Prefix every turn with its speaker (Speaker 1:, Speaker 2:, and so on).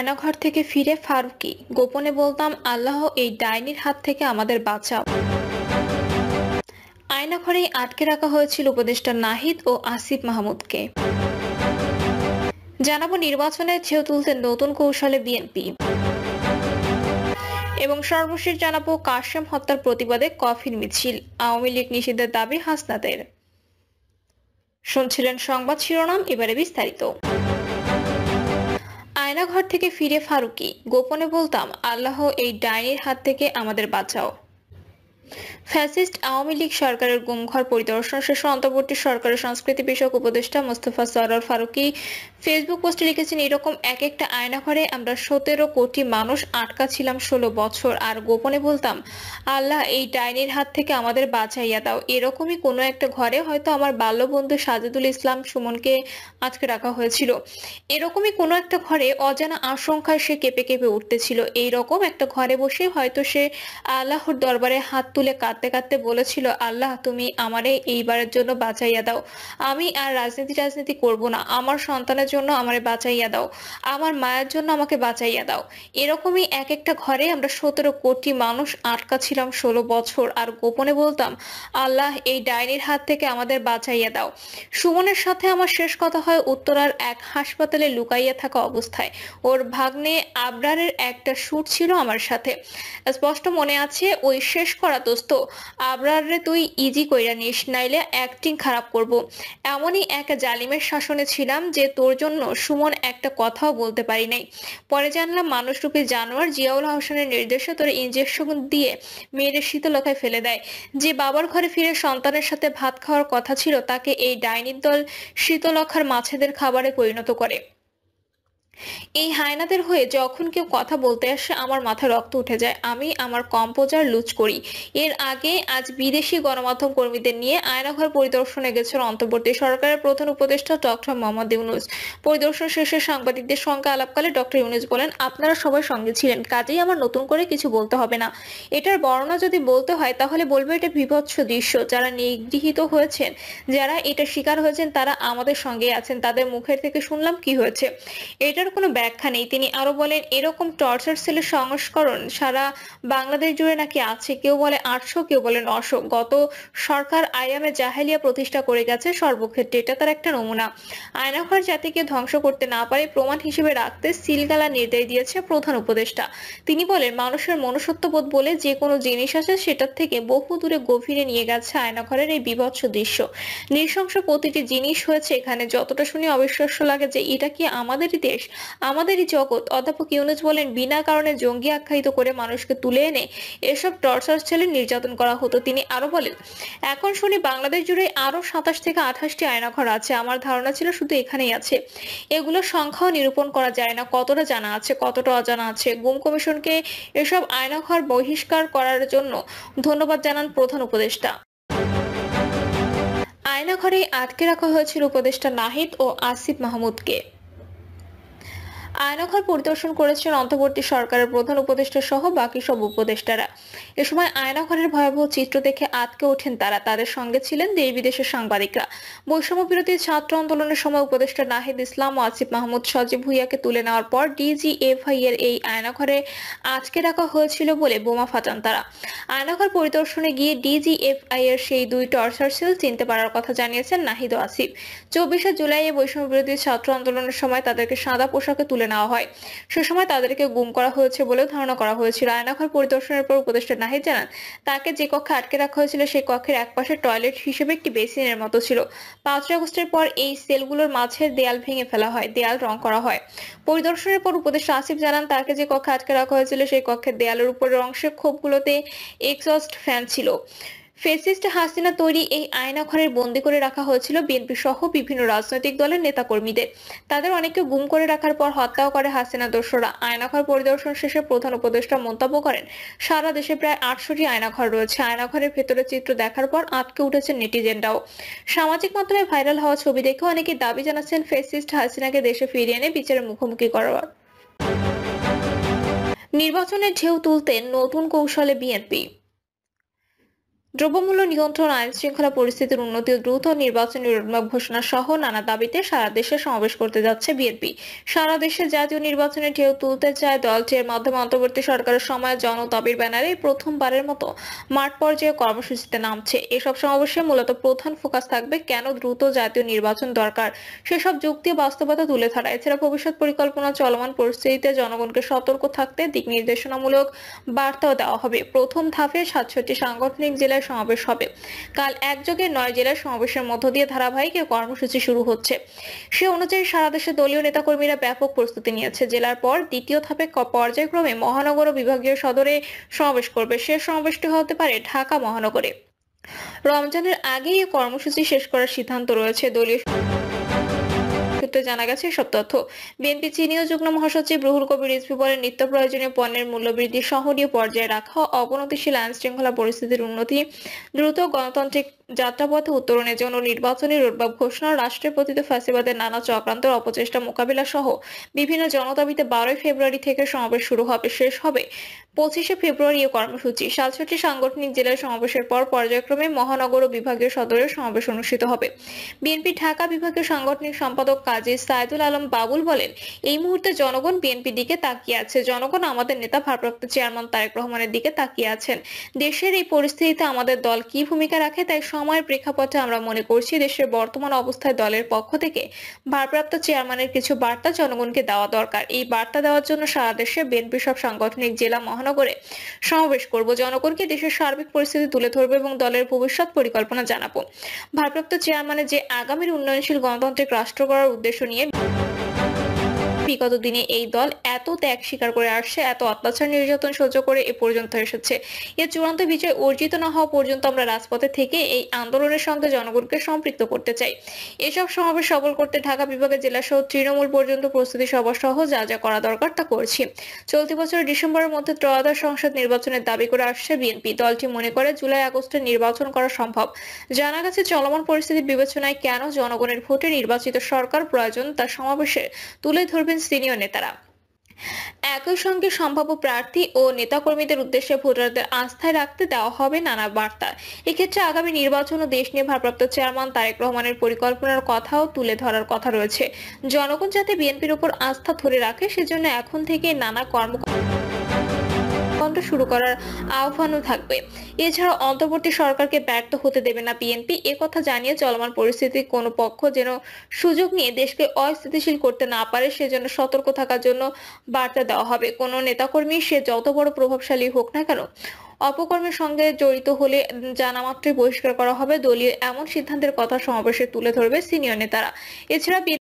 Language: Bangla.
Speaker 1: আয়নাঘর থেকে ফিরে ফারুকী গোপনে বলতাম, আল্লাহ এই ডাইনির হাত থেকে আমাদের বাঁচাও। আয়নাঘরেই আটকে রাখা হয়েছিল উপদেষ্টা নাহিদ ও আসিফ মাহমুদকে। জানাবো নির্বাচনে ঢেউ তুলতে নতুন কৌশলে বিএনপি, এবং সর্বশেষ জানাবো কাশেম হত্যার প্রতিবাদে কফির মিছিল, আওয়ামী লীগ নিষিদ্ধের দাবি হাসনাতের। শুনছিলেন সংবাদ শিরোনাম, এবারে বিস্তারিত। আয়নাঘর থেকে ফিরে ফারুকী গোপনে বলতাম, আল্লাহ এই ডাইনির হাত থেকে আমাদের বাঁচাও। ফ্যাসিস্ট আওয়ামী লীগ সরকারের গুমঘর পরিদর্শন শেষে অন্তর্বর্তী সরকারের সংস্কৃতি বিষয়ক উপদেষ্টা মোস্তফা সরোয়ার ফারুকী ফেসবুক পোস্টে লিখেছেন, এরকম এক একটা আয়নাঘরে আমরা 17 কোটি মানুষ আটকা ছিলাম 16 বছর, আর গোপনে বলতাম, আল্লাহ এই ডাইনির হাত থেকে আমাদের বাঁচাইয়া দাও। এরকমই কোনো একটা ঘরে হয়তো আমার বাল্যবন্ধু সাজেদুল ইসলাম সুমনকে আটকে রাখা হয়েছিল। এরকমই কোনো একটা ঘরে অজানা আশঙ্কায় সে কেঁপে কেঁপে উঠতেছিল। এইরকম একটা ঘরে বসে হয়তো সে আল্লাহর দরবারে হাত তুলে কাঁদতে কাঁদতে বলেছিল, আল্লাহ তুমি আমারে এইবারের জন্য বাঁচাইয়া দাও। আমি আর রাজনীতি করব না, আমার সন্তানের জন্য আমারে বাঁচাইয়া দাও, আমার মায়ের জন্য আমাকে বাঁচাইয়া দাও। এরকমই এক একটা ঘরে আমরা 17 কোটি মানুষ আটকা ছিলাম 16 বছর, আর গোপনে বলতাম, আল্লাহ এই ডাইনির হাত থেকে আমাদের বাঁচাইয়া দাও। সুমনের সাথে আমার শেষ কথা হয় উত্তরার এক হাসপাতালে লুকাইয়া থাকা অবস্থায়। ওর ভাগ্নে আবরারের একটা শুট ছিল আমার সাথে। স্পষ্ট মনে আছে, ওই শেষ করা দোস্ত, আবরারে তুই ইজি কইরা নিস, নাইলে অ্যাক্টিং খারাপ করব। এমনই এক জালিমের শাসনে ছিলাম যে তোর জন্য সুমন একটা কথাও বলতে পারি নাই। পরে জানলাম মানুষরূপী জানোয়ার জিয়াউল হোসেনের নির্দেশে তোর ইনজেকশন দিয়ে মেয়েদের শীতলতায় ফেলে দেয়। যে বাবার ঘরে ফিরে সন্তানের সাথে ভাত খাওয়ার কথা ছিল, তাকে এই ডাইনির দল শীতলক্ষার মাছেদের খাবারে পরিণত করে। এই হায়নাদের হয়ে যখন কেউ কথা বলতে আসে আমার মাথায় রক্ত উঠে যায়। আমি আমার কম্পোজার লুজ করি। এর আগে আজ বিদেশি গণমাধ্যম কর্মীদের নিয়ে আয়নাঘর পরিদর্শনে গেছেন অন্তর্বর্তী সরকারের প্রধান উপদেষ্টা ডক্টর মোহাম্মদ ইউনূস। পরিদর্শন শেষে সাংবাদিকদের সঙ্গে আলাপকালে ডক্টর ইউনূস বলেন, আপনারা সবাই সঙ্গে ছিলেন, কাজেই আমার নতুন করে কিছু বলতে হবে না। এটার বর্ণনা যদি বলতে হয় তাহলে বলবো এটা বিভৎস দৃশ্য। যারা নিগৃহীত হয়েছেন, যারা এটা শিকার হয়েছেন, তারা আমাদের সঙ্গে আছেন। তাদের মুখের থেকে শুনলাম কি হয়েছে। এটার কোনো ব্যাখ্যা নেই। তিনি আরো বলেন, এরকম টর্চার সেলের সংস্করণ সারা বাংলাদেশ জুড়ে নাকি আছে। কেউ বলে 800, কেউ বলে 900। গত সরকার আইয়ামে জাহেলিয়া প্রতিষ্ঠা করে গেছে সর্বক্ষেত্রে, এটা তার একটা নমুনা। আয়নাঘর জাতিকে ধ্বংস করতে না পারে প্রমাণ হিসেবে রাখতে সিলগালা নির্দেশ দিয়েছে প্রধান উপদেষ্টা। তিনি বলেন, মানুষের মনুষ্যত্ববোধ বলে যে কোনো জিনিস আছে, সেটার থেকে বহু দূরে গভীরে নিয়ে গেছে আয়নাঘরের এই বিভৎস দৃশ্য। নৃশংস প্রতিটি জিনিস হয়েছে এখানে। যতটা শুনে অবিশ্বাস্য লাগে যে এটা কি আমাদেরই দেশ, আমাদেরই জগৎ। অধ্যাপক ইউনূস বলেন, বিনা কারণে জঙ্গি আখ্যায়িত করে মানুষকে তুলে এনে এসব টর্চার ছেলে নির্যাতন করা হতো। তিনি আরো বলেন, এখন শুনি বাংলাদেশ জুড়ে আরো 27 থেকে 28টি আয়নাঘর আছে। আমার ধারণা ছিল শুধু এখানেই আছে। এগুলোর সংখ্যাও নিরূপণ করা যায় না, কতটা জানা আছে, কতটা অজানা আছে। গুম কমিশনকে এসব আয়নাঘর বহিষ্কার করার জন্য ধন্যবাদ জানান প্রধান উপদেষ্টা। আয়নাঘরে আটকে রাখা হয়েছিল উপদেষ্টা নাহিদ ও আসিফ মাহমুদকে। আয়নাঘর পরিদর্শন করেছেন অন্তর্বর্তী সরকারের প্রধান উপদেষ্টা সহ বাকি সব উপদেষ্টারা। এ সময় আয়নাঘরের ভয়াবহ চিত্র দেখে আঁতকে ওঠেন তারা। তাদের সঙ্গে ছিলেন দেশ বিদেশের সাংবাদিকরা। বৈষম্য বিরোধী ছাত্র আন্দোলনের সময় উপদেষ্টা নাহিদ ইসলাম ও আসিফ মাহমুদ সজীব ভুঁইয়াকে তুলে নেওয়ার পর ডিজিএফআই এর এই আয়নাঘরে আটকে রাখা হয়েছিল বলে বোমা ফাটান তারা। আয়নাঘর পরিদর্শনে গিয়ে ডিজিএফআই এর সেই 2 টর্চার সেল চিনতে পারার কথা জানিয়েছেন নাহিদ ও আসিফ। 24শে জুলাই বৈষম্য বিরোধী ছাত্র আন্দোলনের সময় তাদেরকে সাদা পোশাকে তুলে নেওয়া হয়। সে সময় তাদেরকে গুম করা হয়েছে বলেও ধারণা করা হয়েছিল। আয়নাঘর পরিদর্শনের পর উপদেষ্টা নাহিদ জানান, তাকে যে কক্ষে আটকে রাখা হয়েছিল সেই কক্ষের একপাশে টয়লেট হিসেবে একটি বেসিনের মতো ছিল। 5 আগস্টের পর এই সেলগুলোর মাঝের দেয়াল ভেঙে ফেলা হয়, দেয়াল রং করা হয়। পরিদর্শনের পর উপদেষ্টা আসিফ জানান, তাকে যে কক্ষে আটকে রাখা হয়েছিল সেই কক্ষের দেয়ালের উপরের অংশে খোপগুলোতে এক্সস্ট ফ্যান ছিল। ফ্যাসিস্ট হাসিনা তৈরি এই আয়নাঘরের বন্দী করে রাখা হয়েছিল বিএনপি সহ বিভিন্ন রাজনৈতিক দলের নেতাকর্মীদের। তাদের অনেককে গুম করে রাখার পর হত্যাও করে হাসিনা দোসররা। আয়নাঘর পরিদর্শন শেষে প্রধান উপদেষ্টা মন্তব্য করেন, সারা দেশে প্রায় 800টি আয়নাঘর রয়েছে। আয়নাঘরের ভেতরের চিত্র দেখার পর আটকে উঠেছেন নেটিজেনরাও। সামাজিক মাধ্যমে ভাইরাল হওয়া ছবি দেখে অনেকে দাবি জানাচ্ছেন ফ্যাসিস্ট হাসিনাকে দেশে ফিরিয়ে এনে বিচারের মুখোমুখি করার। নির্বাচনের ঢেউ তুলতে নতুন কৌশলে বিএনপি। দ্রব্যমূল্য নিয়ন্ত্রণ, আইন শৃঙ্খলা পরিস্থিতির উন্নতি ও দ্রুত নির্বাচনী রোডম্যাপ ঘোষণা সহ নানা দাবিতে সারা দেশে সমাবেশ করতে যাচ্ছে বিএনপি। সারা দেশে জাতীয় নির্বাচনে ঢেউ তুলতে চায় দলটি। এর মাধ্যমে অন্তর্বর্তী সরকারের সময় জনদাবির ব্যানারে প্রথমবারের মতো মাঠ পর্যায়ে কর্মসূচিতে নামছে। এসব সমাবেশে মূলত প্রধান ফোকাস থাকবে কেন দ্রুত জাতীয় নির্বাচন দরকার সেসব যুক্তি ও বাস্তবতা তুলে ধরা। এছাড়া ভবিষ্যৎ পরিকল্পনা, চলমান পরিস্থিতিতে জনগণকে সতর্ক থাকতে দিক নির্দেশনামূলক বার্তাও দেওয়া হবে। প্রথম ধাপে ৬৭টি সাংগঠনিক জেলায় সমাবেশ হবে। কাল একযোগে ৯ জেলার সমাবেশের মধ্য দিয়ে ধারাবাহিক এই কর্মসূচি শুরু হচ্ছে। সে অনুযায়ী সারা দেশে দলীয় নেতাকর্মীরা ব্যাপক প্রস্তুতি নিয়েছে। জেলার পর দ্বিতীয় ধাপে পর্যায়ক্রমে মহানগর ও বিভাগীয় সদরে সমাবেশ করবে। শেষ সমাবেশটি হতে পারে ঢাকা মহানগরে। রমজানের আগেই এই কর্মসূচি শেষ করার সিদ্ধান্ত রয়েছে দলীয় সূত্রে জানা গেছে এসব তথ্য। বিএনপি সিনিয়র যুগ্ম মহাসচিব রুহুল কবির রিজভী বলেন, নিত্য প্রয়োজনীয় পণ্যের মূল্যবৃদ্ধি সহনীয় পর্যায়ে রাখা, অবনতিশীল আইন শৃঙ্খলা পরিস্থিতির উন্নতি, দ্রুত গণতান্ত্রিক যাত্রাপথে উত্তরণের জন্য নির্বাচনী রোডম্যাপ ঘোষণা, রাষ্ট্রের পতিত ফ্যাসিবাদের নানা চক্রান্তের অপচেষ্টা মোকাবিলা সহ বিভিন্ন জনদাবিতে ১২ ফেব্রুয়ারি থেকে সমাবেশ শুরু হবে। শেষ হবে ২৫ ফেব্রুয়ারি এই কর্মসূচি। ৬৭টি সাংগঠনিক জেলার সমাবেশের পর পর্যায়ক্রমে মহানগর ও বিভাগীয় সদরের সমাবেশ অনুষ্ঠিত হবে। বিএনপি ঢাকা বিভাগীয় সাংগঠনিক সম্পাদক কাজী সাইদুল আলম বাবুল বলেন, এই মুহূর্তে জনগণ বিএনপির দিকে তাকিয়ে আছে। জনগণ আমাদের নেতা ভারপ্রাপ্ত চেয়ারম্যান তারেক রহমানের দিকে তাকিয়ে আছেন। দেশের এই পরিস্থিতিতে আমাদের দল কি ভূমিকা রাখে, তাই সময়ের প্রেক্ষাপটে আমরা মনে করছি দেশের বর্তমান অবস্থায় দলের পক্ষ থেকে ভারপ্রাপ্ত চেয়ারম্যানের কিছু বার্তা জনগণকে দেওয়া দরকার। এই বার্তা দেওয়ার জন্য সারা দেশে বিএনপি সব সাংগঠনিক জেলা মহানগরে সমাবেশ করব। জনগণকে দেশের সার্বিক পরিস্থিতি তুলে ধরবো এবং দলের ভবিষ্যৎ পরিকল্পনা জানাবো। ভারপ্রাপ্ত চেয়ারম্যানের যে আগামীর উন্নয়নশীল গণতান্ত্রিক রাষ্ট্র গড়ার উদ্দেশ্য নিয়ে বিগত দিনে এই দল এত ত্যাগ স্বীকার করে আসছে, এত অত্যাচার নির্যাতন সহ্য করে এ পর্যন্ত এসেছে। এর চূড়ান্ত বিজয় অর্জিত না হওয়া পর্যন্ত আমরা রাজপথে থেকে এই আন্দোলনের সঙ্গে জনগণকে সম্পৃক্ত করতে চাই। এসব সমাবেশ সফল করতে ঢাকা বিভাগের জেলা সহ তৃণমূল পর্যন্ত প্রস্তুতি সভা সহ যা যা করা দরকার তা করছি। চলতি বছরের ডিসেম্বরের মধ্যে ত্রয়োদশ সংসদ নির্বাচনের দাবি করে আসছে বিএনপি। দলটি মনে করে জুলাই আগস্টে নির্বাচন করা সম্ভব। জানা গেছে চলমান পরিস্থিতির বিবেচনায় কেন জনগণের ভোটে নির্বাচিত সরকার প্রয়োজন তা সমাবেশে তুলে ধরবেন সিনিয়র নেতারা। একই সঙ্গে সম্ভাব্য প্রার্থী ও নেতাকর্মীদের উদ্দেশ্যে ভোটারদের আস্থায় রাখতে দেওয়া হবে নানা বার্তা। এক্ষেত্রে আগামী নির্বাচন ও দেশ নিয়ে ভারপ্রাপ্ত চেয়ারম্যান তারেক রহমানের পরিকল্পনার কথাও তুলে ধরার কথা রয়েছে। জনগণ যাতে বিএনপির উপর আস্থা ধরে রাখে সেজন্য এখন থেকে নানা কর্মকাণ্ড শুরু করার আহ্বানও থাকবে। এছাড়া অন্তর্বর্তী সরকারকে ব্যর্থ হতে দেবে না বিএনপি, একথা জানিয়ে চলমান পরিস্থিতির কোনো পক্ষ যেন সুযোগ নিয়ে দেশকে অস্থিতিশীল করতে না পারে সেজন্য সতর্ক থাকার জন্য বার্তা দেওয়া হবে। কোনো নেতাকর্মী সে যত বড় প্রভাবশালী হোক না কেন অপকর্মের সঙ্গে জড়িত হলে জানা মাত্রই বহিষ্কার করা হবে। দলীয় এমন সিদ্ধান্তের কথা সমাবেশে তুলে ধরবে সিনিয়র নেতারা। এছাড়া